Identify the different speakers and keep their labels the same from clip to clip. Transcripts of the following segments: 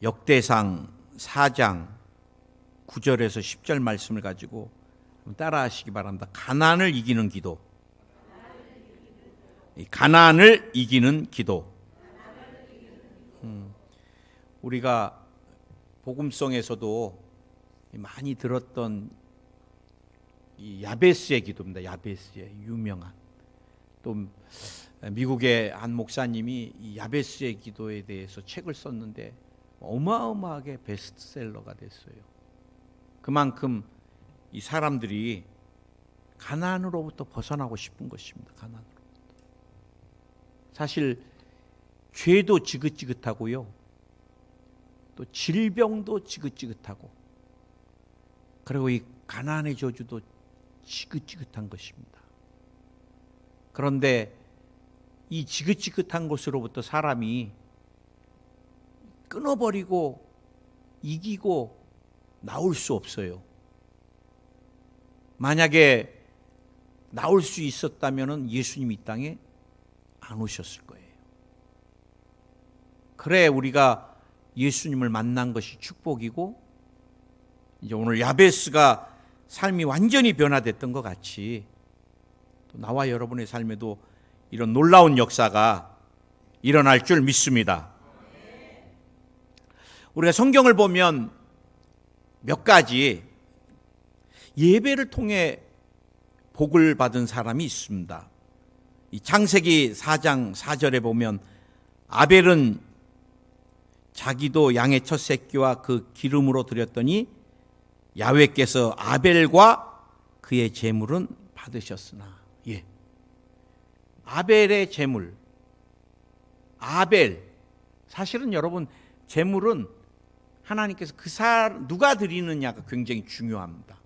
Speaker 1: 역대상 4장 9절에서 10절 말씀을 가지고 따라하시기 바랍니다. 가나안을 이기는 기도. 가나안을 이기는 기도. 우리가 복음성에서도 많이 들었던 이 야베스의 기도입니다. 야베스의 유명한. 또 미국의 한 목사님이 이 야베스의 기도에 대해서 책을 썼는데 어마어마하게 베스트셀러가 됐어요. 그만큼 이 사람들이 가나안으로부터 벗어나고 싶은 것입니다. 가나안으로부터. 사실 죄도 지긋지긋하고요. 또 질병도 지긋지긋하고, 그리고 이 가나안의 저주도 지긋지긋한 것입니다. 그런데 이 지긋지긋한 것으로부터 사람이 끊어버리고 이기고 나올 수 없어요. 만약에 나올 수 있었다면 예수님이 이 땅에 안 오셨을 거예요. 그래 우리가 예수님을 만난 것이 축복이고, 이제 오늘 야베스가 삶이 완전히 변화됐던 것 같이 또 나와 여러분의 삶에도 이런 놀라운 역사가 일어날 줄 믿습니다. 우리가 성경을 보면 몇 가지 예배를 통해 복을 받은 사람이 있습니다. 이 창세기 4장 4절에 보면 아벨은 자기도 양의 첫 새끼와 그 기름으로 드렸더니 야훼께서 아벨과 그의 제물은 받으셨으나. 예. 아벨의 제물. 아벨. 사실은 여러분 제물은 하나님께서 누가 드리느냐가 굉장히 중요합니다.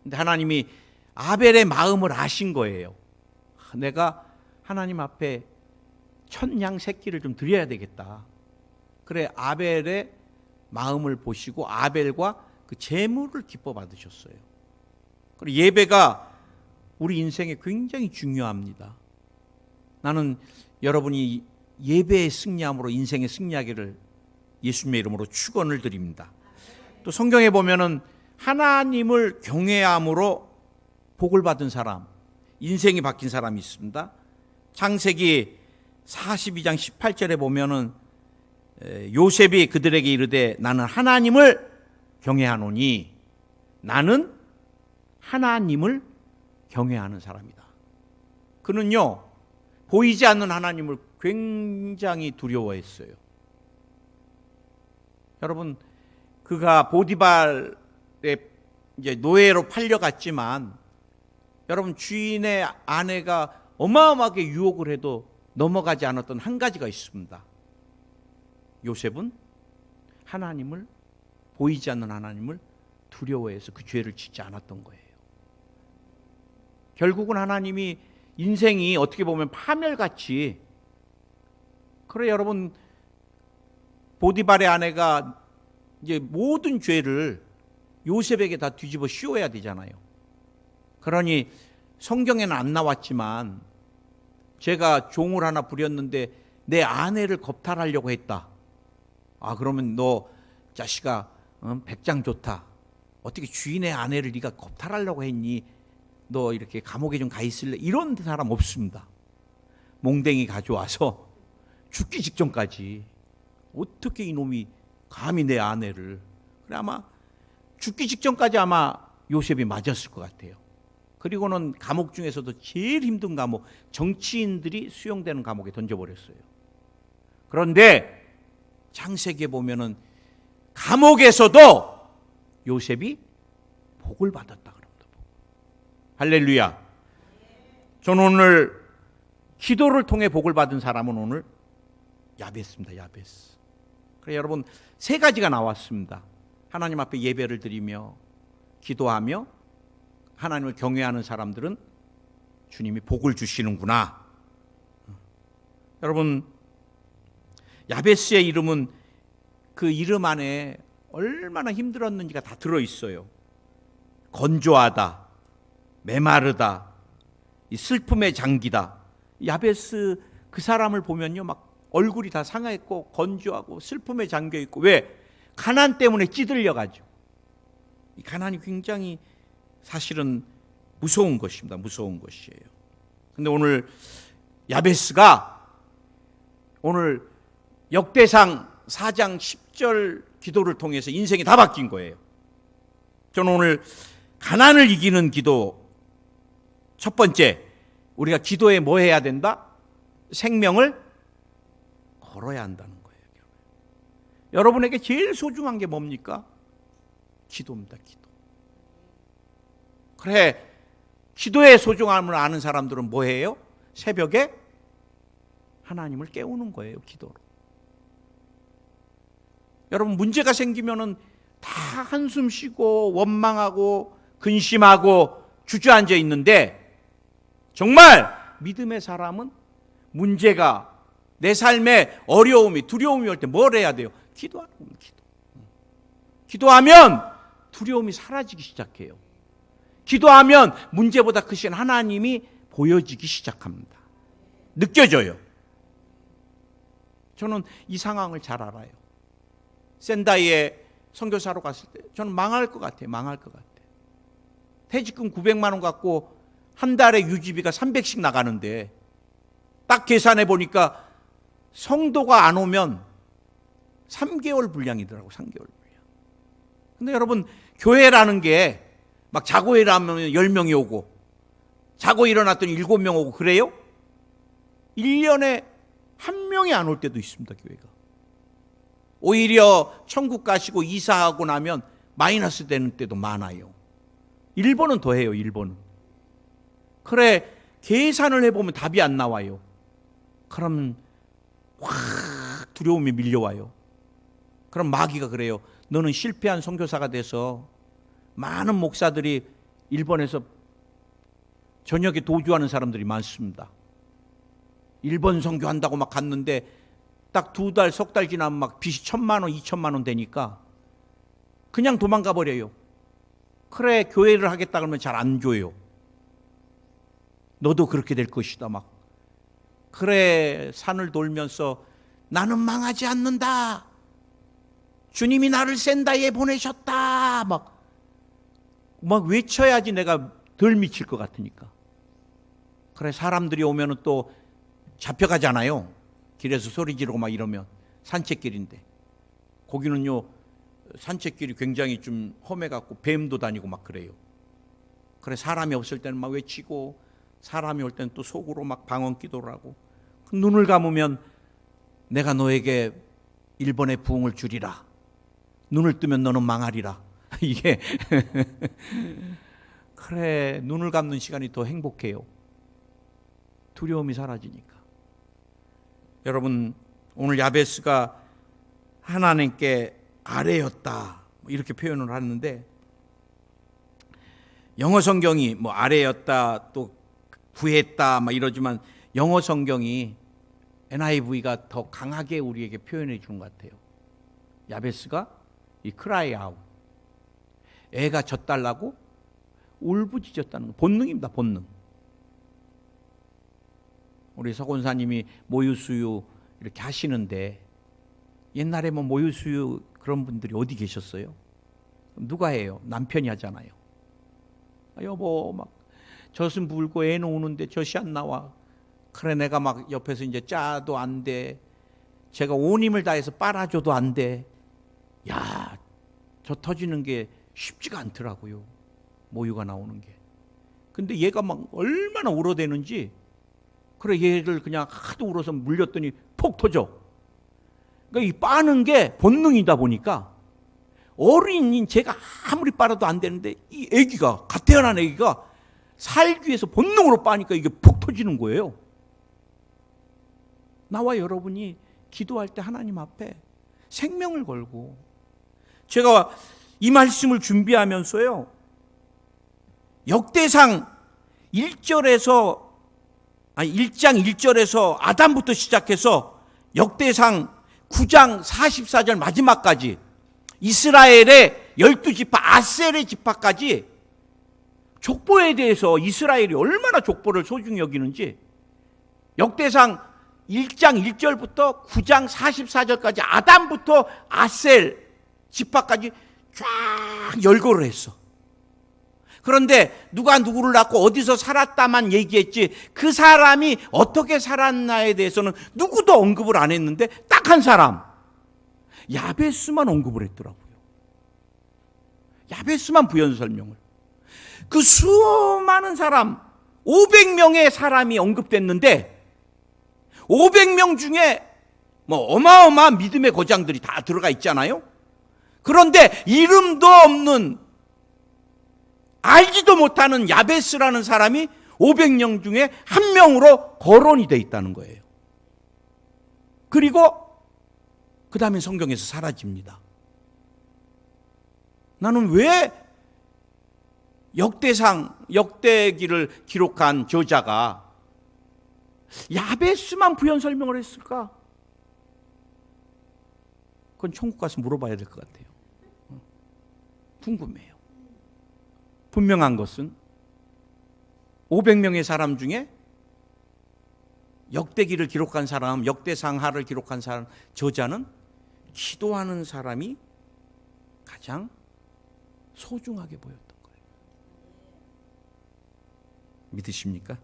Speaker 1: 근데 하나님이 아벨의 마음을 아신 거예요. 내가 하나님 앞에 천양 새끼를 좀 드려야 되겠다. 그래 아벨의 마음을 보시고 아벨과 그 제물을 기뻐 받으셨어요. 그리고 예배가 우리 인생에 굉장히 중요합니다. 나는 여러분이 예배의 승리함으로 인생의 승리하기를 예수님의 이름으로 축원을 드립니다. 또 성경에 보면은 하나님을 경외함으로 복을 받은 사람, 인생이 바뀐 사람이 있습니다. 창세기 42장 18절에 보면은 요셉이 그들에게 이르되 나는 하나님을 경외하노니. 나는 하나님을 경외하는 사람이다. 그는요 보이지 않는 하나님을 굉장히 두려워했어요. 여러분, 그가 보디발의 이제 노예로 팔려갔지만, 여러분 주인의 아내가 어마어마하게 유혹을 해도 넘어가지 않았던 한 가지가 있습니다. 요셉은 하나님을, 보이지 않는 하나님을 두려워해서 그 죄를 짓지 않았던 거예요. 결국은 하나님이 인생이 어떻게 보면 파멸같이, 그래 여러분 보디발의 아내가 이제 모든 죄를 요셉에게 다 뒤집어 씌워야 되잖아요. 그러니 성경에는 안 나왔지만 제가 종을 하나 부렸는데 내 아내를 겁탈하려고 했다. 아 그러면 너 자식아 백장 좋다. 어떻게 주인의 아내를 네가 겁탈하려고 했니? 너 이렇게 감옥에 좀 가 있을래? 이런 사람 없습니다. 몽댕이 가져와서 죽기 직전까지 어떻게 이놈이 감히 내 아내를. 그래 아마 죽기 직전까지 아마 요셉이 맞았을 것 같아요. 그리고는 감옥 중에서도 제일 힘든 감옥, 정치인들이 수용되는 감옥에 던져버렸어요. 그런데 창세기에 보면은 감옥에서도 요셉이 복을 받았다 그럽니다. 할렐루야. 저는 오늘 기도를 통해 복을 받은 사람은 오늘 야베스입니다. 야베스. 그래 여러분 세 가지가 나왔습니다. 하나님 앞에 예배를 드리며 기도하며 하나님을 경외하는 사람들은 주님이 복을 주시는구나. 여러분 야베스의 이름은 그 이름 안에 얼마나 힘들었는지가 다 들어있어요. 건조하다, 메마르다, 이 슬픔의 장기다. 야베스 그 사람을 보면요 막 얼굴이 다 상하였고 건조하고 슬픔에 잠겨있고, 왜? 가난 때문에 찌들려가지고. 이 가난이 굉장히 사실은 무서운 것입니다. 무서운 것이에요. 근데 오늘 야베스가 오늘 역대상 4장 10절 기도를 통해서 인생이 다 바뀐 거예요. 저는 오늘 가난을 이기는 기도, 첫 번째, 우리가 기도에 뭐 해야 된다? 생명을 걸어야 한다는 거예요. 여러분에게 제일 소중한 게 뭡니까? 기도입니다. 기도. 그래, 기도의 소중함을 아는 사람들은 뭐 해요? 새벽에 하나님을 깨우는 거예요. 기도로. 여러분, 문제가 생기면은 다 한숨 쉬고 원망하고 근심하고 주저앉아 있는데, 정말 믿음의 사람은 문제가, 내 삶에 어려움이, 두려움이 올 때 뭘 해야 돼요? 기도하는 겁니다. 기도하면 두려움이 사라지기 시작해요. 기도하면 문제보다 크신 하나님이 보여지기 시작합니다. 느껴져요. 저는 이 상황을 잘 알아요. 센다이에 선교사로 갔을 때 저는 망할 것 같아요. 망할 것 같아요. 퇴직금 900만 원 갖고 한 달에 유지비가 300씩 나가는데, 딱 계산해 보니까 성도가 안 오면 3개월 분량이더라고. 3개월 분량. 근데 여러분, 교회라는 게 막 자고 일어나면 10명이 오고, 자고 일어났더니 7명 오고 그래요? 1년에 1명이 안 올 때도 있습니다. 교회가. 오히려 천국 가시고 이사하고 나면 마이너스 되는 때도 많아요. 일본은 더해요. 일본은. 그래, 계산을 해보면 답이 안 나와요. 그러면 확 두려움이 밀려와요. 그럼 마귀가 그래요. 너는 실패한 선교사가 돼서, 많은 목사들이 일본에서 저녁에 도주하는 사람들이 많습니다. 일본 선교한다고 막 갔는데 딱 2달, 석 달 지나면 막 빚이 1,000만 원, 2,000만 원 되니까 그냥 도망가 버려요. 그래, 교회를 하겠다 그러면 잘 안 줘요. 너도 그렇게 될 것이다 막. 그래, 산을 돌면서 나는 망하지 않는다. 주님이 나를 센다이에 보내셨다. 막 외쳐야지 내가 덜 미칠 것 같으니까. 그래, 사람들이 오면은 또 잡혀가잖아요. 길에서 소리 지르고 막 이러면. 산책길인데. 거기는요, 산책길이 굉장히 좀 험해갖고 뱀도 다니고 막 그래요. 그래, 사람이 없을 때는 막 외치고, 사람이 올 때는 또 속으로 막 방언 기도를 하고, 눈을 감으면 내가 너에게 일본의 부흥을 주리라. 눈을 뜨면 너는 망하리라. 이게 그래, 눈을 감는 시간이 더 행복해요. 두려움이 사라지니까. 여러분, 오늘 야베스가 하나님께 아뢰었다 이렇게 표현을 하는데, 영어 성경이 뭐 아뢰었다 또 구했다 막 이러지만, 영어 성경이 NIV가 더 강하게 우리에게 표현해 주는 것 같아요. 야베스가 이 cry out, 애가 젖달라고 울부짖었다는 거. 본능입니다. 본능. 우리 서권사님이 모유수유 이렇게 하시는데, 옛날에 뭐 모유수유 그런 분들이 어디 계셨어요? 누가 해요? 남편이 하잖아요. 여보 막 젖은 불고 애는 우는데 젖이 안 나와. 그래, 내가 막 옆에서 이제 짜도 안 돼. 제가 온 힘을 다해서 빨아줘도 안 돼. 야, 저 터지는 게 쉽지가 않더라고요. 모유가 나오는 게. 근데 얘가 막 얼마나 울어대는지, 그래, 얘를 그냥 하도 울어서 물렸더니 폭 터져. 그러니까 이 빠는 게 본능이다 보니까, 어린인 제가 아무리 빨아도 안 되는데, 이 애기가, 갓 태어난 애기가 살기 위해서 본능으로 빠니까 이게 폭 터지는 거예요. 나와 여러분이 기도할 때 하나님 앞에 생명을 걸고, 제가 이 말씀을 준비하면서요, 역대상 1장 1절에서 아담부터 시작해서 역대상 9장 44절 마지막까지 이스라엘의 12지파 아셀의 지파까지 족보에 대해서 이스라엘이 얼마나 족보를 소중히 여기는지, 역대상 1장 1절부터 9장 44절까지 아담부터 아셀 지파까지 쫙 열거를 했어. 그런데 누가 누구를 낳고 어디서 살았다만 얘기했지 그 사람이 어떻게 살았나에 대해서는 누구도 언급을 안 했는데 딱 한 사람 야베스만 언급을 했더라고요. 야베스만 부연 설명을. 그 수많은 사람 500명의 사람이 언급됐는데 500명 중에 뭐 어마어마한 믿음의 거장들이 다 들어가 있잖아요. 그런데 이름도 없는 알지도 못하는 야베스라는 사람이 500명 중에 한 명으로 거론이 돼 있다는 거예요. 그리고 그 다음에 성경에서 사라집니다. 나는 왜 역대기를 기록한 저자가 야베스만 부연 설명을 했을까? 그건 천국 가서 물어봐야 될 것 같아요. 궁금해요. 분명한 것은 500명의 사람 중에 역대기를 기록한 사람, 역대상하를 기록한 사람, 저자는 기도하는 사람이 가장 소중하게 보였던 거예요. 믿으십니까?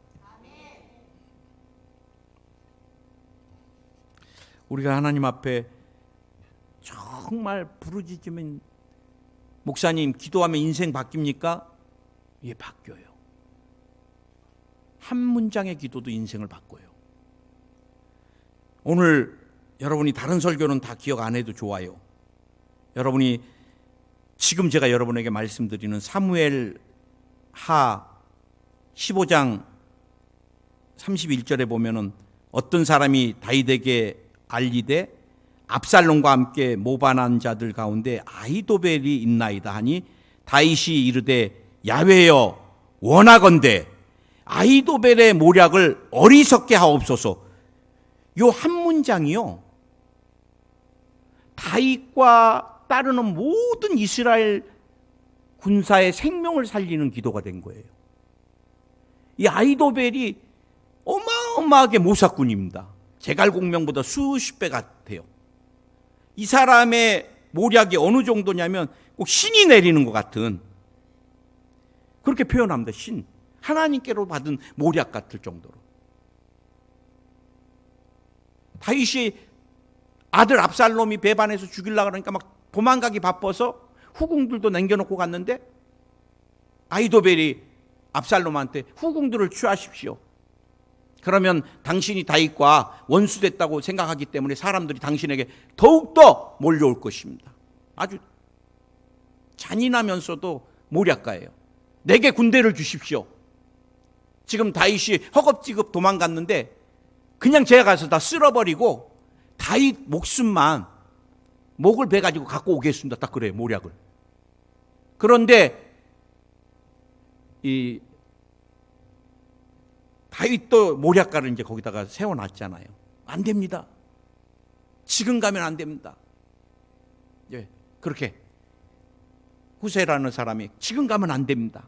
Speaker 1: 우리가 하나님 앞에 정말 부르짖으면 목사님 기도하면 인생 바뀝니까? 예, 바뀌어요. 한 문장의 기도도 인생을 바꿔요. 오늘 여러분이 다른 설교는 다 기억 안 해도 좋아요. 여러분이 지금 제가 여러분에게 말씀드리는 사무엘 하 15장 31절에 보면은 어떤 사람이 다윗에게 알리되 압살롬과 함께 모반한 자들 가운데 아히도벨이 있나이다 하니 다윗이 이르되 야훼여 원하건대 아히도벨의 모략을 어리석게 하옵소서. 요 한 문장이요 다윗과 따르는 모든 이스라엘 군사의 생명을 살리는 기도가 된 거예요. 이 아히도벨이 어마어마하게 모사꾼입니다. 제갈공명보다 수십 배 같아요. 이 사람의 모략이 어느 정도냐면 꼭 신이 내리는 것 같은, 그렇게 표현합니다. 신, 하나님께로 받은 모략 같을 정도로. 다윗이 아들 압살롬이 배반해서 죽이려고 그러니까 막 도망가기 바빠서 후궁들도 남겨놓고 갔는데 아히도벨이 압살롬한테 후궁들을 취하십시오. 그러면 당신이 다윗과 원수됐다고 생각하기 때문에 사람들이 당신에게 더욱더 몰려올 것입니다. 아주 잔인하면서도 모략가예요. 내게 군대를 주십시오. 지금 다윗이 허겁지겁 도망갔는데 그냥 제가 가서 다 쓸어버리고 다윗 목숨만 목을 베가지고 갖고 오겠습니다. 딱 그래요, 모략을. 그런데 이 다윗도 모략가를 이제 거기다가 세워놨잖아요. 안 됩니다. 지금 가면 안 됩니다. 예, 그렇게 후세라는 사람이 지금 가면 안 됩니다.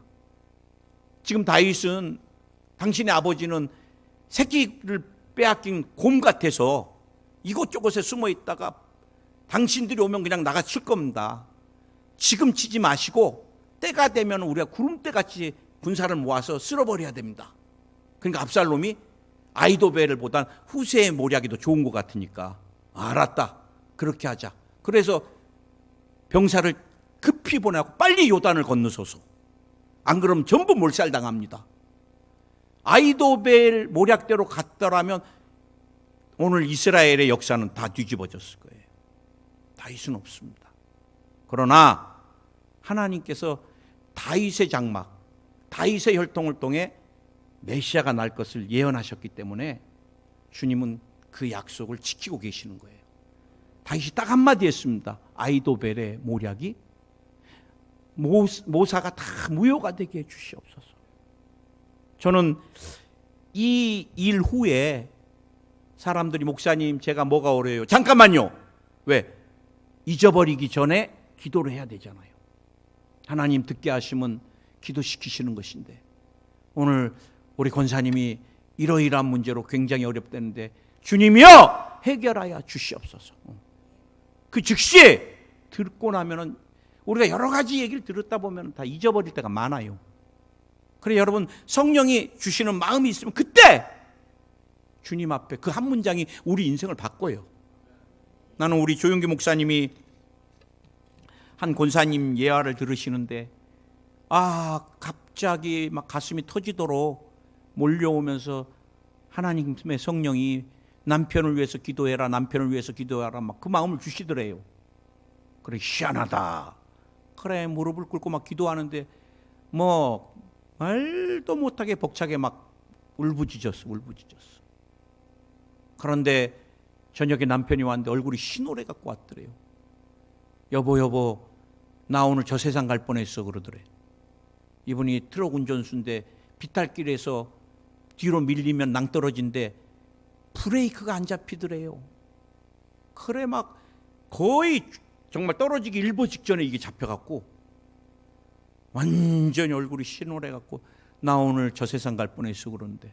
Speaker 1: 지금 다윗은 당신의 아버지는 새끼를 빼앗긴 곰 같아서 이곳저곳에 숨어 있다가 당신들이 오면 그냥 나가 칠 겁니다. 지금 치지 마시고 때가 되면 우리가 구름대같이 군사를 모아서 쓸어버려야 됩니다. 그러니까 압살롬이 아히도벨을 보단 후세의 모략이 더 좋은 것 같으니까 알았다, 그렇게 하자. 그래서 병사를 급히 보내고 빨리 요단을 건너서서, 안 그러면 전부 몰살당합니다. 아히도벨 모략대로 갔더라면 오늘 이스라엘의 역사는 다 뒤집어졌을 거예요. 다윗은 없습니다. 그러나 하나님께서 다윗의 장막, 다윗의 혈통을 통해 메시아가 날 것을 예언하셨기 때문에 주님은 그 약속을 지키고 계시는 거예요. 다윗이 딱 한마디 했습니다. 아히도벨의 모략이 모사가 다 무효가 되게 해주시옵소서. 저는 이 일 후에 사람들이 목사님 제가 뭐가 어려워요? 잠깐만요. 왜? 잊어버리기 전에 기도를 해야 되잖아요. 하나님 듣게 하시면 기도시키시는 것인데, 오늘 우리 권사님이 이러이러한 문제로 굉장히 어렵다는데 주님이여 해결하여 주시옵소서. 그 즉시 듣고 나면은 우리가 여러 가지 얘기를 들었다 보면 다 잊어버릴 때가 많아요. 그래 여러분, 성령이 주시는 마음이 있으면 그때 주님 앞에 그 한 문장이 우리 인생을 바꿔요. 나는 우리 조용기 목사님이 한 권사님 예화를 들으시는데 갑자기 막 가슴이 터지도록 몰려오면서 하나님의 성령이 남편을 위해서 기도해라, 남편을 위해서 기도해라 막 그 마음을 주시더래요. 그래 희한하다. 그래 무릎을 꿇고 막 기도하는데 뭐 말도 못하게 벅차게 막 울부짖었어. 그런데 저녁에 남편이 왔는데 얼굴이 흰노래 갖고 왔더래요. 여보 나 오늘 저 세상 갈 뻔했어 그러더래. 이분이 트럭 운전수인데 비탈길에서 뒤로 밀리면 낭떠러진데 브레이크가 안 잡히더래요. 그래 막 거의 정말 떨어지기 일보 직전에 이게 잡혀갖고 완전히 얼굴이 흰노래 갖고 나 오늘 저 세상 갈 뻔했어 그러는데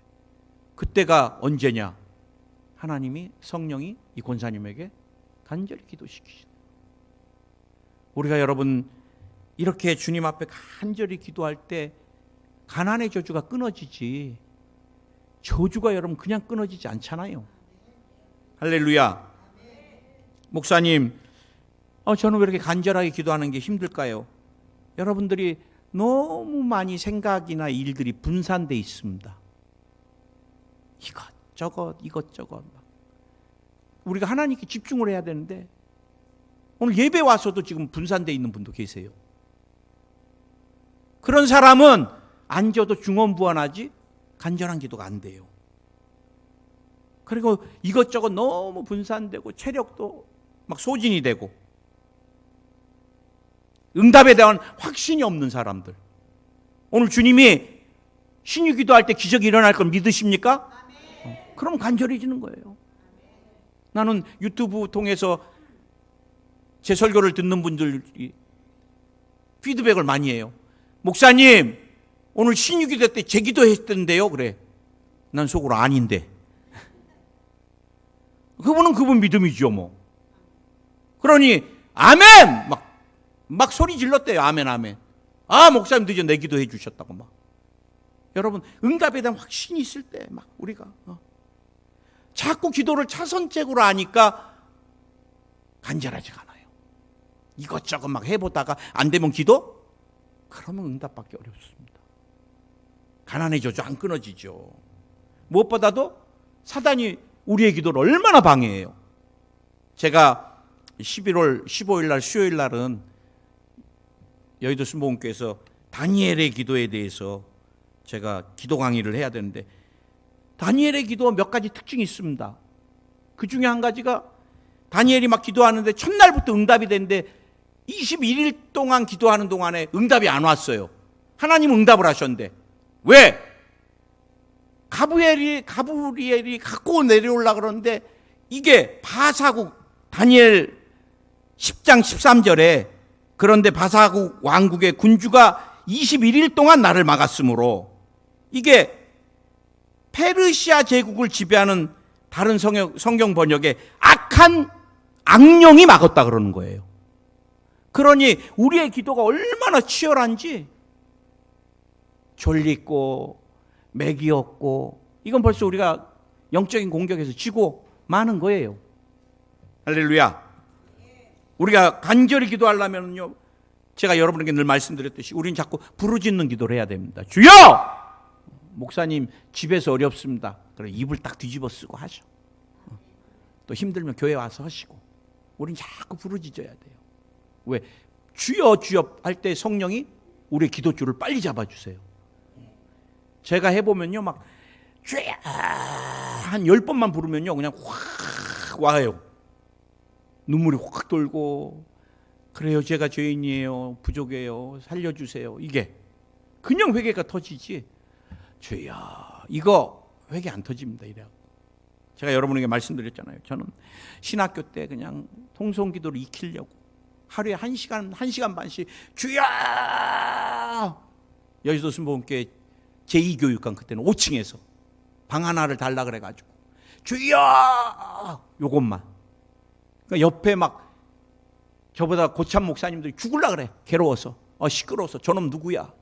Speaker 1: 그때가 언제냐? 하나님이 성령이 이 권사님에게 간절히 기도시키시다. 우리가 여러분 이렇게 주님 앞에 간절히 기도할 때 가난의 저주가 끊어지지 저주가 여러분 그냥 끊어지지 않잖아요. 할렐루야. 목사님 저는 왜 이렇게 간절하게 기도하는 게 힘들까요? 여러분들이 너무 많이 생각이나 일들이 분산돼 있습니다. 이것저것 우리가 하나님께 집중을 해야 되는데 오늘 예배 와서도 지금 분산돼 있는 분도 계세요. 그런 사람은 앉아도 중언부언하지 간절한 기도가 안 돼요. 그리고 이것저것 너무 분산되고 체력도 막 소진이 되고 응답에 대한 확신이 없는 사람들. 오늘 주님이 신유 기도할 때 기적이 일어날 걸 믿으십니까? 그럼 간절해지는 거예요. 나는 유튜브 통해서 제 설교를 듣는 분들이 피드백을 많이 해요. 목사님 오늘 신유 기도 때 제 기도했던데요. 그래. 난 속으로 아닌데. 그분은 그분 믿음이죠 뭐. 그러니 아멘 막 소리 질렀대요. 아멘. 목사님 드디어 내 기도해 주셨다고 막. 여러분 응답에 대한 확신이 있을 때 막 우리가 자꾸 기도를 차선책으로 하니까 간절하지가 않아요. 이것저것 막 해보다가 안 되면 기도? 그러면 응답받기 어렵습니다. 가난의 저주 안 끊어지죠. 무엇보다도 사단이 우리의 기도를 얼마나 방해해요. 제가 11월 15일 날 수요일 날은 여의도 순복음교회에서 다니엘의 기도에 대해서 제가 기도 강의를 해야 되는데 다니엘의 기도 몇 가지 특징이 있습니다. 그 중에 한 가지가 다니엘이 막 기도하는데 첫날부터 응답이 됐는데 21일 동안 기도하는 동안에 응답이 안 왔어요. 하나님은 응답을 하셨는데 왜? 가브리엘이 갖고 내려오려고 그러는데 이게 바사국 다니엘 10장 13절에 그런데 바사국 왕국의 군주가 21일 동안 나를 막았으므로 이게 페르시아 제국을 지배하는 다른 성경 번역에 악한 악령이 막았다 그러는 거예요. 그러니 우리의 기도가 얼마나 치열한지 졸리고 맥이 없고 이건 벌써 우리가 영적인 공격에서 지고 마는 거예요. 할렐루야. 우리가 간절히 기도하려면요 제가 여러분에게 늘 말씀드렸듯이 우리는 자꾸 부르짖는 기도를 해야 됩니다. 주여! 목사님 집에서 어렵습니다. 그래 입을 딱 뒤집어 쓰고 하셔. 또 힘들면 교회 와서 하시고. 우리는 자꾸 부르짖어야 돼요. 왜? 주여 주여 할 때 성령이 우리의 기도줄을 빨리 잡아주세요. 제가 해보면요 막 주여 한 10번만 부르면요 그냥 확 와요. 눈물이 확 돌고 그래요 제가 죄인이에요 부족해요 살려주세요. 이게 그냥 회개가 터지지 주여 이거 회개 안 터집니다. 이래요. 제가 여러분에게 말씀드렸잖아요. 저는 신학교 때 그냥 통성기도를 익히려고 하루에 1시간 반씩 주여 여의도 순복음교회 제2교육관 그때는 5층에서 방 하나를 달라 그래가지고 주여! 요것만. 그러니까 옆에 막 저보다 고참 목사님들이 죽을라 그래. 괴로워서. 시끄러워서. 저놈 누구야?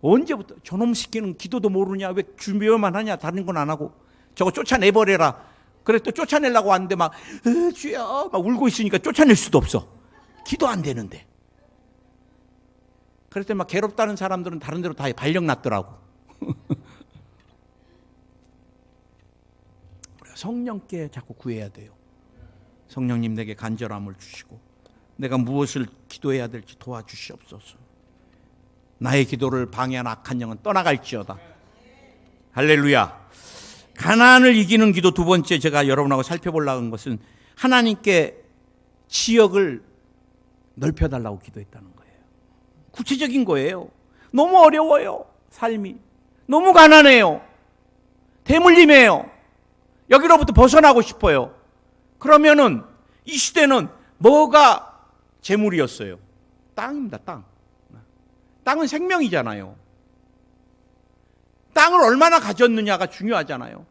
Speaker 1: 언제부터? 저놈 시키는 기도도 모르냐? 왜 준비만 하냐? 다른 건 안 하고. 저거 쫓아내버려라. 그래 또 쫓아내려고 왔는데 막 주여 막 울고 있으니까 쫓아낼 수도 없어. 기도 안 되는데. 그럴 때 막 괴롭다는 사람들은 다른 데로 다 발령 났더라고. 우리가 성령께 자꾸 구해야 돼요. 성령님 내게 간절함을 주시고 내가 무엇을 기도해야 될지 도와주시옵소서. 나의 기도를 방해한 악한 영은 떠나갈지어다. 할렐루야. 가난을 이기는 기도 두 번째 제가 여러분하고 살펴보려고 한 것은 하나님께 지역을 넓혀달라고 기도했다는 거예요. 구체적인 거예요. 너무 어려워요. 삶이. 너무 가난해요. 대물림해요. 여기로부터 벗어나고 싶어요. 그러면은 이 시대는 뭐가 재물이었어요? 땅입니다. 땅. 땅은 생명이잖아요. 땅을 얼마나 가졌느냐가 중요하잖아요.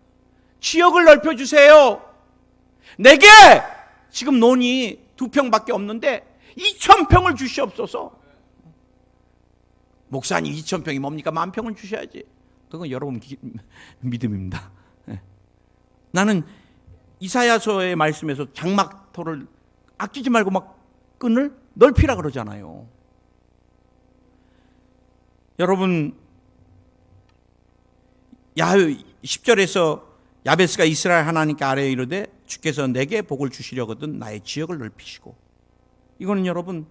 Speaker 1: 지역을 넓혀주세요. 내게 지금 논이 2평밖에 없는데 2,000평을 주시옵소서. 목사님 2,000평이 뭡니까? 10,000평을 주셔야지. 그건 여러분 믿음입니다. 나는 이사야서의 말씀에서 장막터를 아끼지 말고 막 끈을 넓히라 그러잖아요. 여러분 10절에서 야베스가 이스라엘 하나님께 아뢰어 이르되 주께서 내게 복을 주시려거든 나의 지역을 넓히시고. 이거는 여러분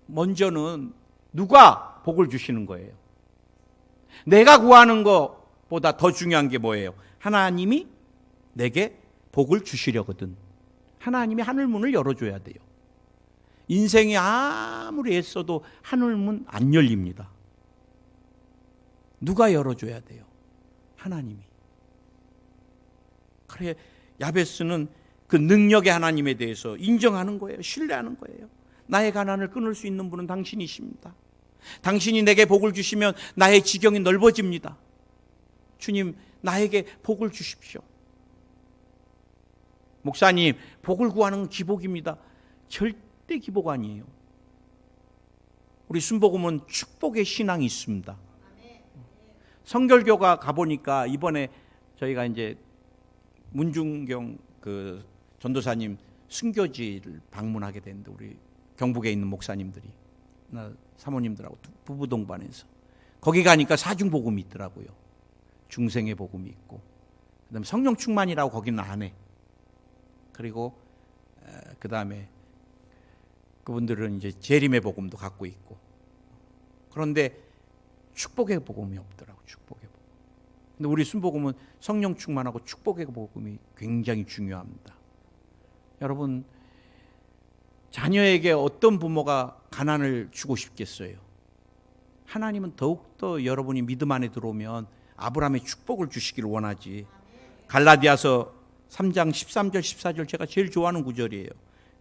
Speaker 1: 먼저는 누가 복을 주시는 거예요? 내가 구하는 것보다 더 중요한 게 뭐예요? 하나님이 내게 복을 주시려거든. 하나님이 하늘문을 열어줘야 돼요. 인생이 아무리 애써도 하늘문 안 열립니다. 누가 열어줘야 돼요? 하나님이. 그래 야베스는 그 능력의 하나님에 대해서 인정하는 거예요. 신뢰하는 거예요. 나의 가난을 끊을 수 있는 분은 당신이십니다. 당신이 내게 복을 주시면 나의 지경이 넓어집니다. 주님, 나에게 복을 주십시오. 목사님, 복을 구하는 건 기복입니다. 절대 기복 아니에요. 우리 순복음은 축복의 신앙이 있습니다. 성결교가 가보니까 이번에 저희가 이제 문중경 그 전도사님 순교지를 방문하게 됐는데 우리 경북에 있는 목사님들이 사모님들하고 부부 동반해서 거기 가니까 사중복음이 있더라고요. 중생의 복음이 있고 그다음에 성령 충만이라고 거기는 안 해. 그리고 그다음에 그분들은 이제 재림의 복음도 갖고 있고 그런데 축복의 복음이 없더라고. 축복의 복음. 근데 우리 순복음은 성령 충만하고 축복의 복음이 굉장히 중요합니다. 여러분 자녀에게 어떤 부모가 가난을 주고 싶겠어요? 하나님은 더욱더 여러분이 믿음 안에 들어오면 아브라함의 축복을 주시기를 원하지. 갈라디아서 3장 13절 14절 제가 제일 좋아하는 구절이에요.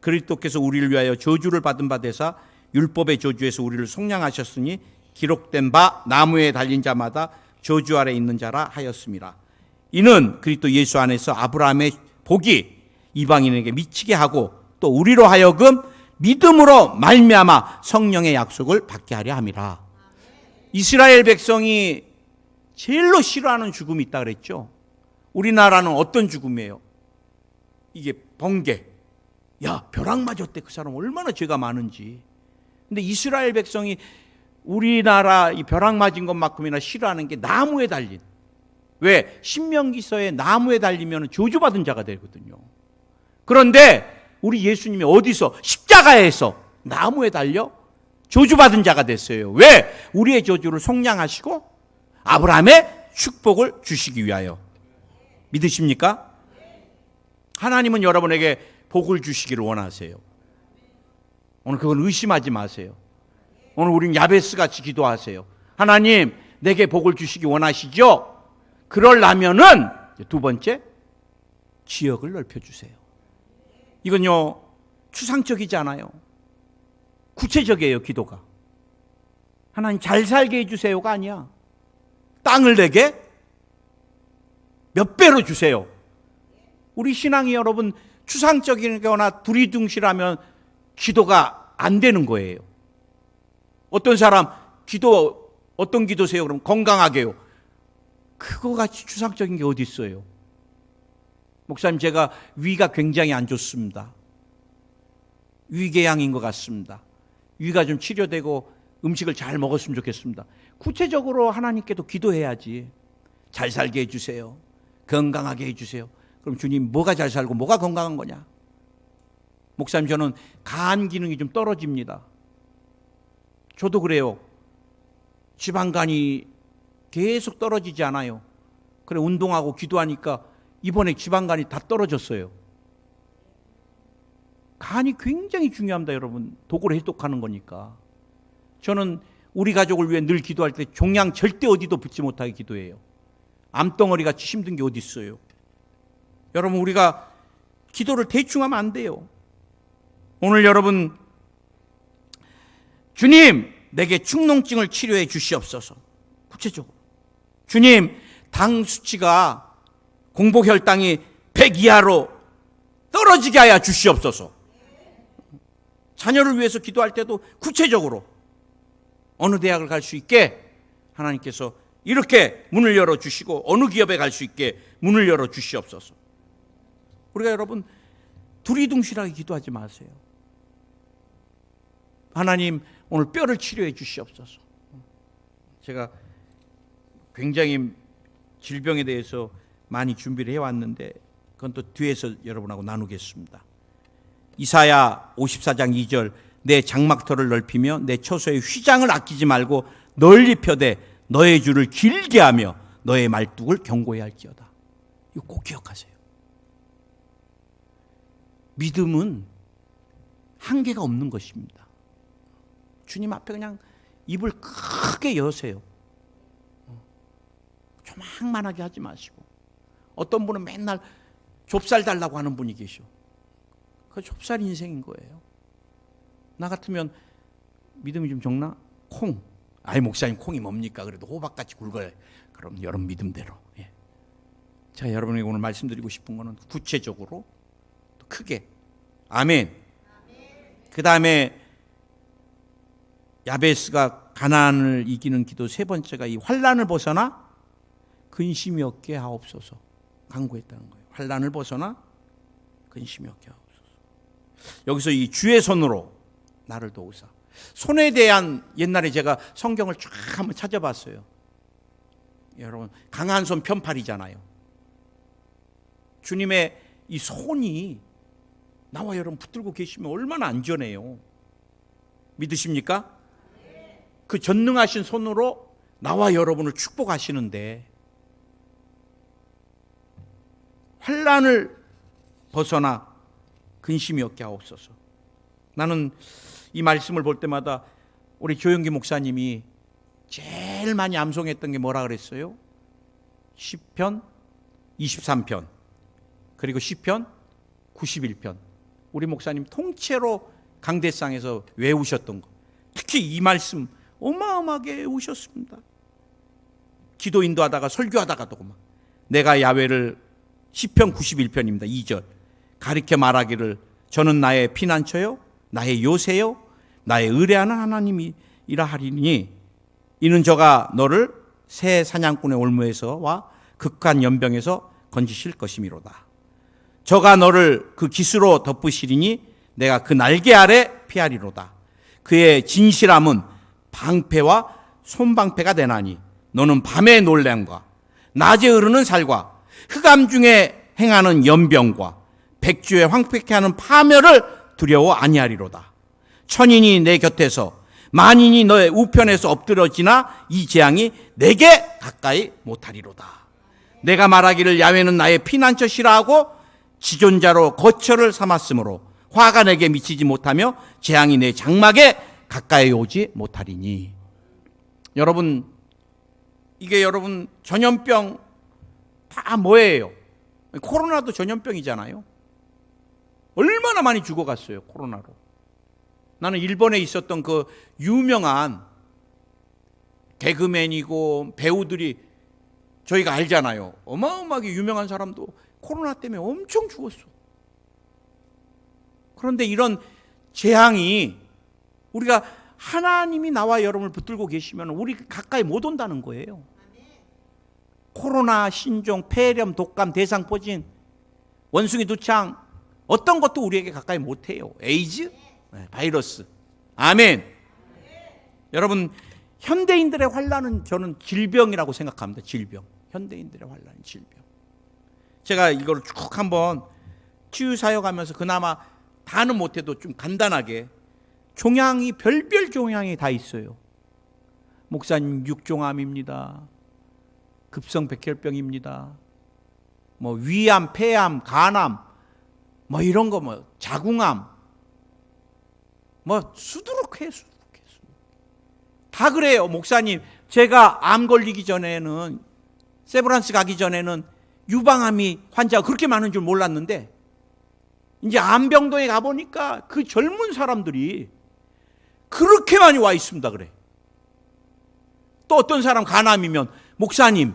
Speaker 1: 그리스도께서 우리를 위하여 저주를 받은 바 되사 율법의 저주에서 우리를 속량하셨으니 기록된 바 나무에 달린 자마다 저주 아래 있는 자라 하였습니다. 이는 그리스도 예수 안에서 아브라함의 복이 이방인에게 미치게 하고 또 우리로 하여금 믿음으로 말미암아 성령의 약속을 받게 하려 함이라. 이스라엘 백성이 제일로 싫어하는 죽음이 있다 그랬죠. 우리나라는 어떤 죽음이에요? 이게 번개. 야, 벼락 맞았대. 그 사람 얼마나 죄가 많은지. 근데 이스라엘 백성이 우리나라 이 벼락 맞은 것만큼이나 싫어하는 게 나무에 달린. 왜? 신명기서에 나무에 달리면 저주받은 자가 되거든요. 그런데 우리 예수님이 어디서? 십자가에서 나무에 달려 저주받은 자가 됐어요. 왜? 우리의 저주를 속량하시고 아브라함의 축복을 주시기 위하여. 믿으십니까? 하나님은 여러분에게 복을 주시기를 원하세요. 오늘 그건 의심하지 마세요. 오늘 우린 야베스같이 기도하세요. 하나님, 내게 복을 주시기 원하시죠? 그러려면은 두 번째, 지역을 넓혀주세요. 이건요, 추상적이지 않아요. 구체적이에요, 기도가. 하나님 잘 살게 해주세요가 아니야. 땅을 내게 몇 배로 주세요. 우리 신앙이 여러분 추상적이거나 두리둥실하면 기도가 안 되는 거예요. 어떤 사람 어떤 기도세요? 그럼 건강하게요. 그거 같이 추상적인 게 어디 있어요? 목사님, 제가 위가 굉장히 안 좋습니다. 위궤양인 것 같습니다. 위가 좀 치료되고 음식을 잘 먹었으면 좋겠습니다. 구체적으로 하나님께도 기도해야지. 잘 살게 해주세요. 건강하게 해주세요. 그럼 주님, 뭐가 잘 살고 뭐가 건강한 거냐? 목사님, 저는 간 기능이 좀 떨어집니다. 저도 그래요. 지방간이 계속 떨어지지 않아요. 그래, 운동하고 기도하니까 이번에 지방간이 다 떨어졌어요. 간이 굉장히 중요합니다, 여러분. 독을 해독하는 거니까. 저는 우리 가족을 위해 늘 기도할 때 종양 절대 어디도 붙지 못하게 기도해요. 암덩어리 같이 힘든 게 어디 있어요? 여러분, 우리가 기도를 대충 하면 안 돼요. 오늘 여러분, 주님, 내게 축농증을 치료해 주시옵소서. 구체적으로. 주님, 당 수치가 공복혈당이 100 이하로 떨어지게 하여 주시옵소서. 자녀를 위해서 기도할 때도 구체적으로 어느 대학을 갈 수 있게 하나님께서 이렇게 문을 열어주시고 어느 기업에 갈 수 있게 문을 열어주시옵소서. 우리가 여러분 두리둥실하게 기도하지 마세요. 하나님, 오늘 뼈를 치료해 주시옵소서. 제가 굉장히 질병에 대해서 많이 준비를 해왔는데 그건 또 뒤에서 여러분하고 나누겠습니다. 이사야 54장 2절, 내 장막터를 넓히며 내 처소의 휘장을 아끼지 말고 널리 펴되 너의 줄을 길게 하며 너의 말뚝을 견고히 할지어다. 이거 꼭 기억하세요. 믿음은 한계가 없는 것입니다. 주님 앞에 그냥 입을 크게 여세요. 조만만하게 하지 마시고. 어떤 분은 맨날 좁쌀 달라고 하는 분이 계셔. 그 좁쌀 인생인 거예요. 나 같으면 믿음이 좀 적나? 콩. 아이, 목사님, 콩이 뭡니까? 그래도 호박같이 굵어요. 그럼 여러분 믿음대로. 예. 제가 여러분에게 오늘 말씀드리고 싶은 거는 구체적으로 또 크게. 아멘. 그 다음에 야베스가 가나안을 이기는 기도 세 번째가 이 환난을 벗어나 근심이 없게 하옵소서 간구했다는 거예요. 환난을 벗어나 근심이 없게 하옵소서. 여기서 이 주의 손으로 나를 도우사. 손에 대한, 옛날에 제가 성경을 쫙 한번 찾아봤어요. 여러분, 강한 손 편팔이잖아요. 주님의 이 손이 나와 여러분 붙들고 계시면 얼마나 안전해요. 믿으십니까? 그 전능하신 손으로 나와 여러분을 축복하시는데 환난을 벗어나 근심이 없게 하옵소서. 나는 이 말씀을 볼 때마다 우리 조영기 목사님이 제일 많이 암송했던 게 뭐라 그랬어요? 시편 23편 그리고 시편 91편. 우리 목사님 통째로 강대상에서 외우셨던 거. 특히 이 말씀 어마어마하게 외우셨습니다. 기도 인도하다가 설교하다가도 막 내가 야훼를 시편 91편입니다. 2절 가리켜 말하기를 저는 나의 피난처요 나의 요새요 나의 의뢰하는 하나님이라 하리니 이는 저가 너를 새 사냥꾼의 올무에서와 극한 연병에서 건지실 것이미로다. 저가 너를 그 깃으로 덮으시리니 내가 그 날개 아래 피하리로다. 그의 진실함은 방패와 손방패가 되나니 너는 밤의 놀램과 낮에 흐르는 살과 흑암 중에 행하는 연병과 백주에 황폐케 하는 파멸을 두려워 아니하리로다. 천인이 내 곁에서 만인이 너의 우편에서 엎드러지나 이 재앙이 내게 가까이 못하리로다. 내가 말하기를 야훼는 나의 피난처시라 하고 지존자로 거처를 삼았으므로 화가 내게 미치지 못하며 재앙이 내 장막에 가까이 오지 못하리니. 여러분, 이게 여러분 전염병 다 뭐예요? 코로나도 전염병이잖아요. 얼마나 많이 죽어갔어요, 코로나로. 나는 일본에 있었던 그 유명한 개그맨이고 배우들이 저희가 알잖아요. 어마어마하게 유명한 사람도 코로나 때문에 엄청 죽었어. 그런데 이런 재앙이 우리가 하나님이 나와 여러분을 붙들고 계시면 우리 가까이 못 온다는 거예요. 코로나, 신종, 폐렴, 독감, 대상포진, 원숭이 두창 어떤 것도 우리에게 가까이 못 해요. 에이즈, 바이러스. 아멘. 여러분, 현대인들의 환난은 저는 질병이라고 생각합니다. 질병. 현대인들의 환난은 질병. 제가 이걸 쭉 한번 치유사역하면서 그나마 다는 못해도 좀 간단하게 종양이 별별 종양이 다 있어요. 목사님 육종암입니다. 급성 백혈병입니다. 뭐 위암, 폐암, 간암, 뭐 이런 거 뭐 자궁암, 뭐 수두룩해. 다 그래요. 목사님, 제가 암 걸리기 전에는 세브란스 가기 전에는 유방암이 환자가 그렇게 많은 줄 몰랐는데 이제 암병동에 가보니까 그 젊은 사람들이 그렇게 많이 와 있습니다. 그래. 또 어떤 사람 간암이면 목사님,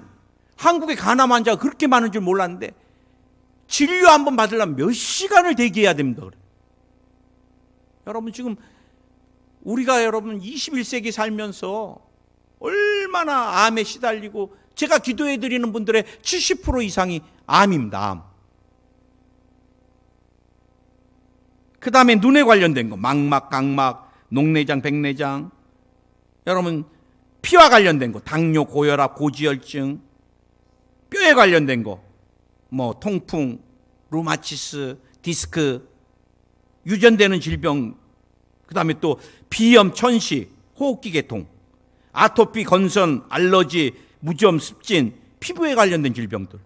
Speaker 1: 한국에 간암 환자가 그렇게 많은 줄 몰랐는데 진료 한번 받으려면 몇 시간을 대기해야 됩니다. 그래. 여러분 지금 우리가 여러분 21세기 살면서 얼마나 암에 시달리고 제가 기도해 드리는 분들의 70% 이상이 암입니다. 암. 그 다음에 눈에 관련된 거 망막, 각막, 녹내장, 백내장. 여러분 피와 관련된 거 당뇨, 고혈압, 고지혈증. 뼈에 관련된 거 뭐 통풍, 루마티스, 디스크, 유전되는 질병. 그 다음에 또 비염, 천식, 호흡기 계통, 아토피, 건선, 알러지, 무좀, 습진, 피부에 관련된 질병들.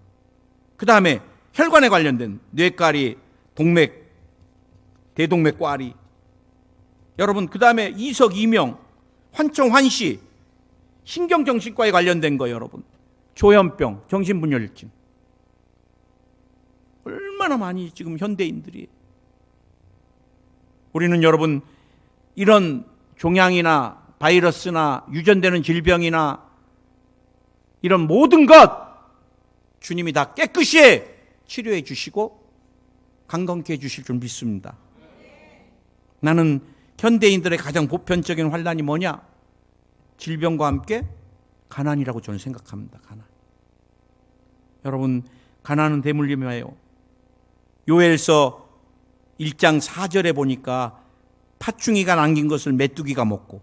Speaker 1: 그 다음에 혈관에 관련된 뇌까리, 동맥, 대동맥과리. 여러분 그 다음에 이석, 이명, 환청, 환시, 신경정신과에 관련된 거 여러분. 조현병, 정신분열증. 얼마나 많이 지금 현대인들이. 우리는 여러분 이런 종양이나 바이러스나 유전되는 질병이나 이런 모든 것 주님이 다 깨끗이 치료해 주시고 강건케 해 주실 줄 믿습니다. 나는 현대인들의 가장 보편적인 환난이 뭐냐? 질병과 함께 가난이라고 저는 생각합니다. 가난. 여러분 가난은 대물림이에요. 요엘서 1장 4절에 보니까 파충이가 남긴 것을 메뚜기가 먹고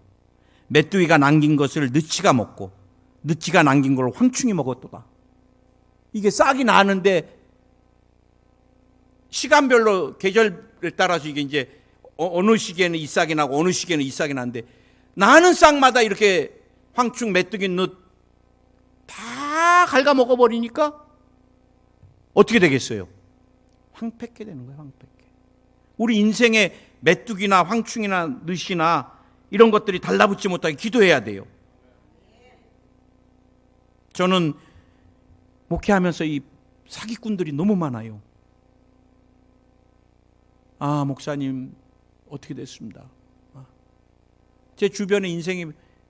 Speaker 1: 메뚜기가 남긴 것을 느치가 먹고 느치가 남긴 걸 황충이 먹었도다. 이게 싹이 나는데 시간별로 계절에 따라서 이게 이제 어느 시기에는 이 싹이 나고 어느 시기에는 이 싹이 나는데 나는 싹마다 이렇게 황충, 메뚜기, 늪 다 갉아먹어 버리니까 어떻게 되겠어요? 황폐케 되는 거예요. 황폐케. 우리 인생에 메뚜기나 황충이나 늪이나 이런 것들이 달라붙지 못하게 기도해야 돼요. 저는 목회하면서 이 사기꾼들이 너무 많아요. 아, 목사님 어떻게 됐습니다. 제 주변에 인생이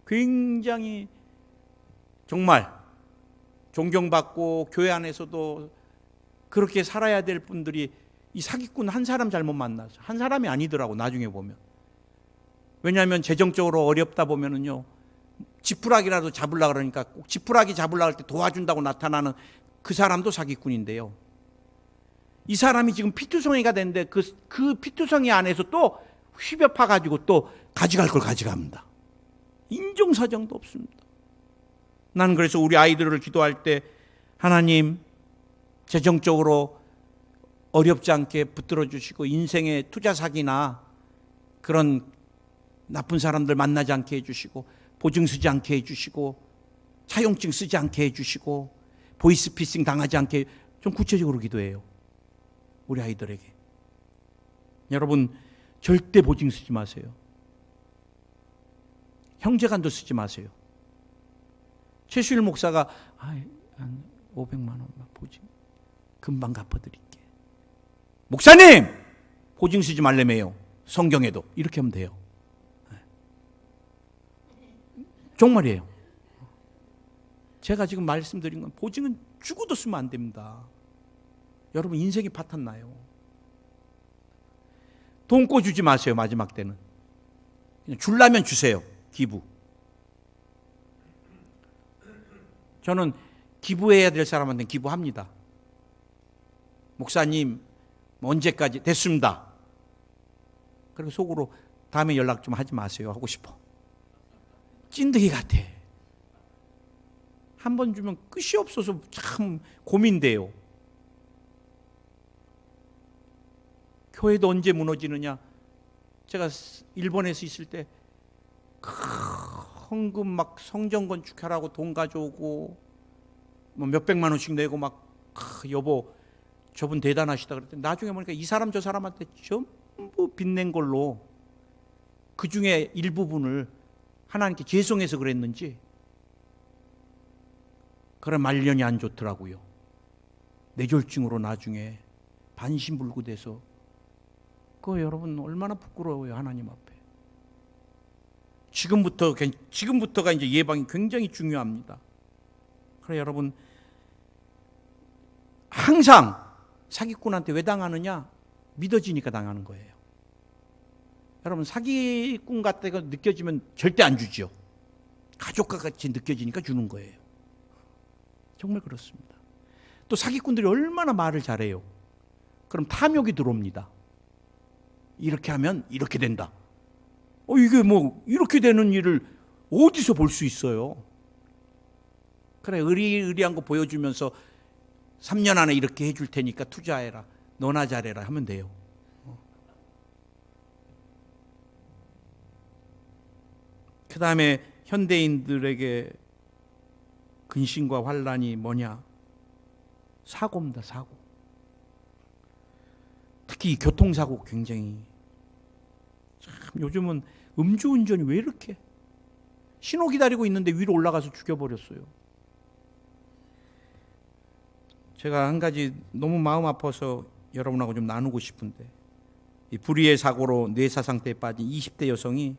Speaker 1: 굉장히 정말 존경받고 교회 안에서도 그렇게 살아야 될 분들이 이 사기꾼 한 사람 잘못 만나서 한 사람이 아니더라고 나중에 보면. 왜냐하면 재정적으로 어렵다 보면은요 지푸라기라도 잡으려고 그러니까 꼭 지푸라기 잡으려고 할 때 도와준다고 나타나는 그 사람도 사기꾼인데요. 이 사람이 지금 피투성이가 됐는데 그 피투성이 안에서 또 휘벼 파가지고 또 가져갈 걸 가져갑니다. 인정사정도 없습니다. 나는 그래서 우리 아이들을 기도할 때 하나님 재정적으로 어렵지 않게 붙들어 주시고 인생의 투자 사기나 그런 나쁜 사람들 만나지 않게 해주시고 보증 쓰지 않게 해주시고 차용증 쓰지 않게 해주시고 보이스피싱 당하지 않게 좀 구체적으로 기도해요. 우리 아이들에게. 여러분 절대 보증 쓰지 마세요. 형제간도 쓰지 마세요. 최수일 목사가 한 500만 원만 보증 금방 갚아드릴게. 목사님 보증 쓰지 말래매요. 성경에도 이렇게 하면 돼요. 정말이에요. 제가 지금 말씀드린 건 보증은 죽어도 쓰면 안 됩니다. 여러분 인생이 파탄나요. 돈 꿔주지 마세요. 마지막 때는 그냥 줄라면 주세요. 기부. 저는 기부해야 될 사람한테는 기부합니다. 목사님 언제까지 됐습니다. 그리고 속으로 다음에 연락 좀 하지 마세요 하고 싶어. 찐득이 같아. 한 번 주면 끝이 없어서 참 고민돼요. 교회도 언제 무너지느냐. 제가 일본에서 있을 때 헌금 막 성전 건축하라고 돈 가져오고 뭐 몇백만 원씩 내고 막 여보 저분 대단하시다 그랬더니 나중에 보니까 이 사람 저 사람한테 전부 빚낸 걸로 그 중에 일부분을 하나님께 죄송해서 그랬는지 그런 말년이 안 좋더라고요. 뇌졸중으로 나중에 반신불구돼서. 그거 여러분 얼마나 부끄러워요. 하나님 앞에. 지금부터가 이제 예방이 굉장히 중요합니다. 그래 여러분 항상 사기꾼한테 왜 당하느냐? 믿어지니까 당하는 거예요. 여러분 사기꾼 같다고 느껴지면 절대 안 주죠. 가족과 같이 느껴지니까 주는 거예요. 정말 그렇습니다. 또 사기꾼들이 얼마나 말을 잘해요. 그럼 탐욕이 들어옵니다. 이렇게 하면 이렇게 된다. 이게 뭐 이렇게 되는 일을 어디서 볼 수 있어요? 그래 의리한 거 보여주면서 3년 안에 이렇게 해줄 테니까 투자해라. 너나 잘해라 하면 돼요. 그 다음에 현대인들에게 근심과 환란이 뭐냐? 사고입니다. 사고. 특히 교통사고 굉장히 참 요즘은 음주운전이 왜 이렇게 신호 기다리고 있는데 위로 올라가서 죽여버렸어요. 제가 한 가지 너무 마음 아파서 여러분하고 좀 나누고 싶은데 이 불의의 사고로 뇌사 상태에 빠진 20대 여성이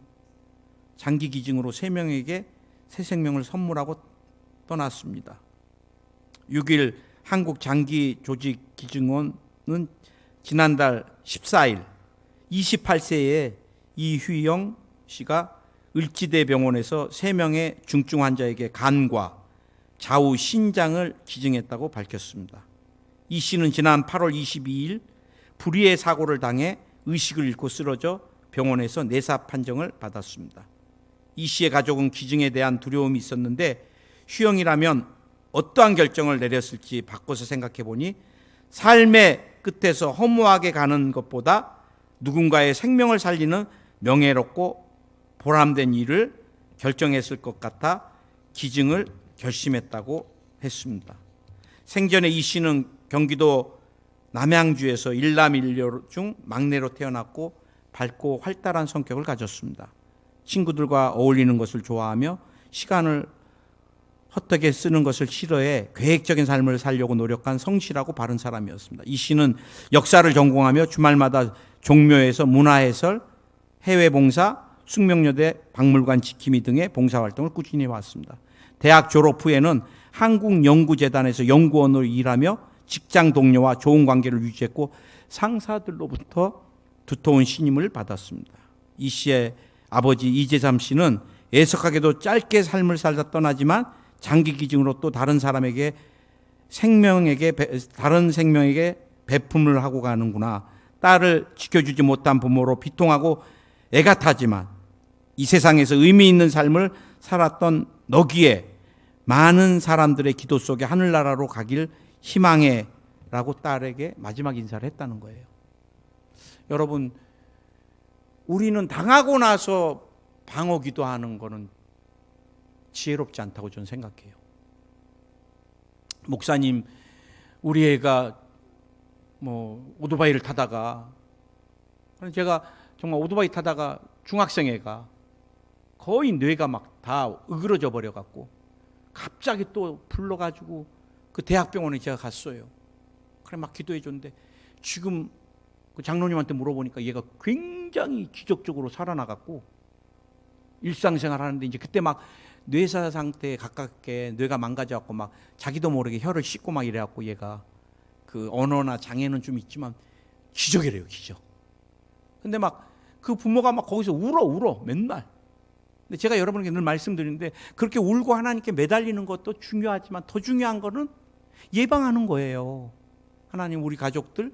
Speaker 1: 장기 기증으로 3명에게 새 생명을 선물하고 떠났습니다. 6일 한국장기조직기증원은 지난달 14일 28세의 이휘영 씨가 을지대 병원에서 3명의 중증 환자에게 간과 좌우 신장을 기증했다고 밝혔습니다. 이 씨는 지난 8월 22일 불의의 사고를 당해 의식을 잃고 쓰러져 병원에서 내사 판정을 받았습니다. 이 씨의 가족은 기증에 대한 두려움이 있었는데 휘영이라면 어떠한 결정을 내렸을지 바꿔서 생각해 보니 삶의 끝에서 허무하게 가는 것보다 누군가의 생명을 살리는 명예롭고 보람된 일을 결정했을 것 같아 기증을 결심했다고 했습니다. 생전에 이 씨는 경기도 남양주에서 일남일녀 중 막내로 태어났고 밝고 활달한 성격을 가졌습니다. 친구들과 어울리는 것을 좋아하며 시간을 헛되게 쓰는 것을 싫어해 계획적인 삶을 살려고 노력한 성실하고 바른 사람이었습니다. 이 씨는 역사를 전공하며 주말마다 종묘에서 문화해설, 해외봉사, 숙명여대 박물관 지킴이 등의 봉사활동을 꾸준히 해왔습니다. 대학 졸업 후에는 한국연구재단에서 연구원으로 일하며 직장 동료와 좋은 관계를 유지했고 상사들로부터 두터운 신임을 받았습니다. 이 씨의 아버지 이재삼 씨는 애석하게도 짧게 삶을 살다 떠나지만 장기 기증으로 또 다른 생명에게 배품을 하고 가는구나. 딸을 지켜주지 못한 부모로 비통하고 애가 타지만 이 세상에서 의미 있는 삶을 살았던 너기에 많은 사람들의 기도 속에 하늘나라로 가길 희망해 라고 딸에게 마지막 인사를 했다는 거예요. 여러분, 우리는 당하고 나서 방어 기도하는 거는 지혜롭지 않다고 저는 생각해요. 목사님, 우리 애가 오토바이를 타다가, 제가 정말 오토바이 타다가 중학생 애가 거의 뇌가 막 다 으그러져 버려갖고 갑자기 또 불러가지고 그 대학병원에 제가 갔어요. 그래 막 기도해 줬는데 지금 그 장로님한테 물어보니까 얘가 굉장히 기적적으로 살아나갔고 일상생활 하는데 이제 그때 막 뇌사 상태에 가깝게 뇌가 망가져갖고 막 자기도 모르게 혀를 씻고 막 이래갖고 얘가 그 언어나 장애는 좀 있지만 기적이래요, 기적. 근데 막 그 부모가 막 거기서 울어 맨날. 근데 제가 여러분에게 늘 말씀드리는데 그렇게 울고 하나님께 매달리는 것도 중요하지만 더 중요한 거는 예방하는 거예요. 하나님 우리 가족들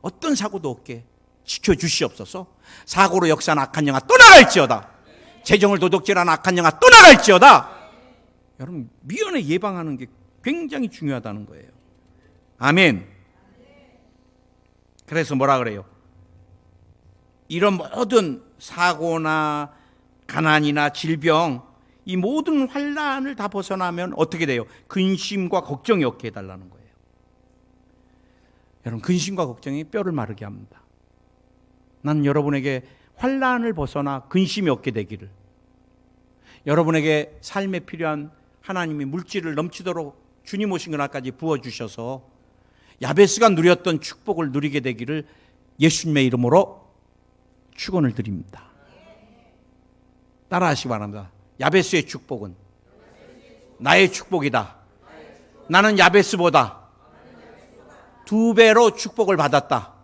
Speaker 1: 어떤 사고도 없게 지켜주시옵소서. 사고로 역사한 악한 영화 떠나갈지어다. 재정을 도둑질한 악한 영화 떠나갈지어다. 여러분 미연에 예방하는 게 굉장히 중요하다는 거예요. 아멘. 그래서 뭐라 그래요? 이런 모든 사고나 가난이나 질병, 이 모든 환난을 다 벗어나면 어떻게 돼요? 근심과 걱정이 없게 해달라는 거예요. 여러분 근심과 걱정이 뼈를 마르게 합니다. 나는 여러분에게 환난을 벗어나 근심이 없게 되기를, 여러분에게 삶에 필요한 하나님이 물질을 넘치도록 주님 오신 그날까지 부어주셔서 야베스가 누렸던 축복을 누리게 되기를 예수님의 이름으로 축원을 드립니다. 따라하시기 바랍니다. 야베스의 축복은 나의 축복이다. 나는 야베스보다 2배로 축복을 받았다.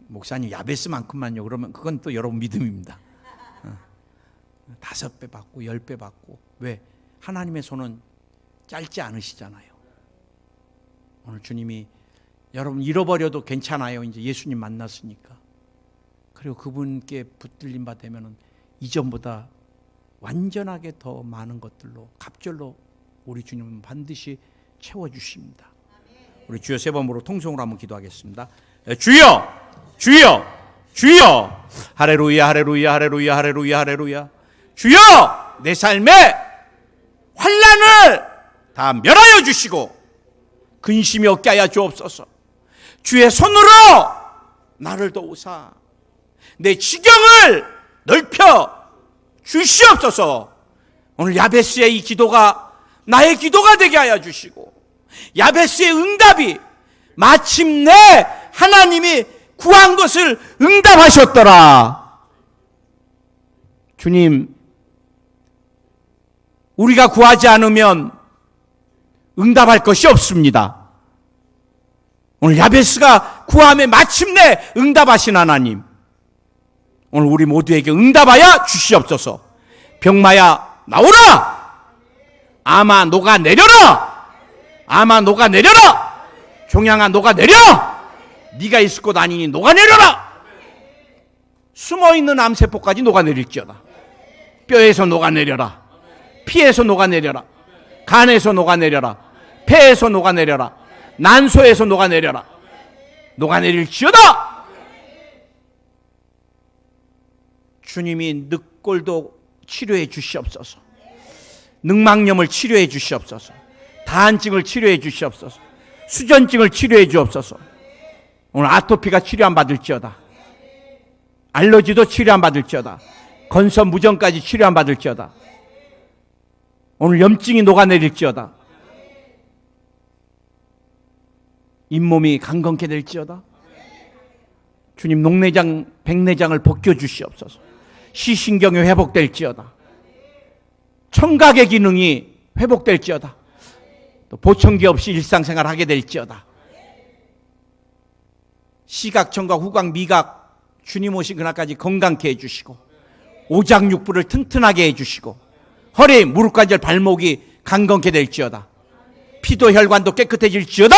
Speaker 1: 목사님 야베스만큼만요. 그러면 그건 또 여러분 믿음입니다. 5배 받고 10배 받고. 왜? 하나님의 손은 짧지 않으시잖아요. 오늘 주님이 여러분 잃어버려도 괜찮아요. 이제 예수님 만났으니까. 그리고 그분께 붙들림 받으면 이전보다 완전하게 더 많은 것들로 갑절로 우리 주님은 반드시 채워주십니다. 우리 주여 세 번으로 통성으로 한번 기도하겠습니다. 주여, 주여, 주여. 할렐루야, 할렐루야, 할렐루야, 할렐루야, 할렐루야. 주여, 내 삶에 환난을 다 멸하여 주시고 근심이 없게 하여 주옵소서. 주의 손으로 나를 도우사 내 지경을 넓혀 주시옵소서. 오늘 야베스의 이 기도가 나의 기도가 되게 하여 주시고 야베스의 응답이 마침내 하나님이 구한 것을 응답하셨더라. 주님, 우리가 구하지 않으면 응답할 것이 없습니다. 오늘 야베스가 구함에 마침내 응답하신 하나님, 오늘 우리 모두에게 응답하여 주시옵소서. 병마야 나오라. 아마 녹아내려라. 아마 녹아내려라. 종양아 녹아내려. 네가 있을 곳 아니니 녹아내려라. 숨어있는 암세포까지 녹아내릴지어다. 뼈에서 녹아내려라. 피에서 녹아내려라. 간에서 녹아내려라. 폐에서 녹아내려라. 난소에서 녹아내려라. 녹아내릴지어다. 주님이 늑골도 치료해 주시옵소서. 늑막염을 치료해 주시옵소서. 다한증을 치료해 주시옵소서. 수전증을 치료해 주옵소서. 오늘 아토피가 치료 안 받을지어다. 알러지도 치료 안 받을지어다. 건선무정까지 치료 안 받을지어다. 오늘 염증이 녹아내릴지어다. 잇몸이 강건케 될지어다. 주님, 녹내장, 백내장을 벗겨주시옵소서. 시신경이 회복될지어다. 청각의 기능이 회복될지어다. 또 보청기 없이 일상생활 하게 될지어다. 시각, 청각, 후각, 미각 주님 오신 그날까지 건강케 해주시고 오장육부를 튼튼하게 해주시고 허리, 무릎관절, 발목이 강건케 될지어다. 피도 혈관도 깨끗해질지어다.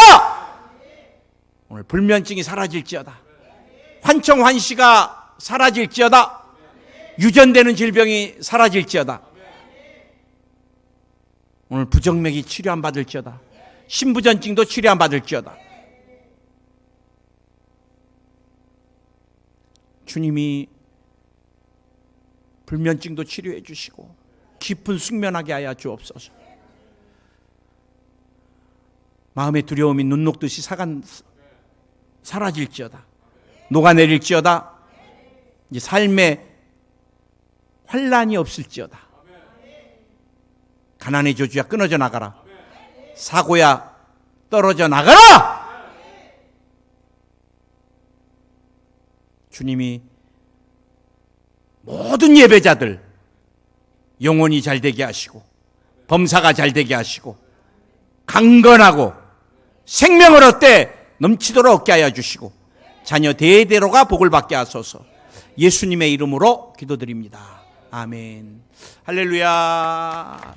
Speaker 1: 오늘 불면증이 사라질지어다. 환청환시가 사라질지어다. 유전되는 질병이 사라질지어다. 오늘 부정맥이 치료 안 받을지어다. 신부전증도 치료 안 받을지어다. 주님이 불면증도 치료해 주시고 깊은 숙면하게 하여 주옵소서. 마음의 두려움이 눈 녹듯이 사라질지어다. 녹아내릴지어다. 이제 삶에 환난이 없을지어다. 가난의 저주야 끊어져 나가라. 사고야 떨어져 나가라. 주님이 모든 예배자들 영혼이 잘 되게 하시고 범사가 잘 되게 하시고 강건하고 생명을 얻되 넘치도록 얻게 하여 주시고 자녀 대대로가 복을 받게 하소서. 예수님의 이름으로 기도드립니다. 아멘. 할렐루야.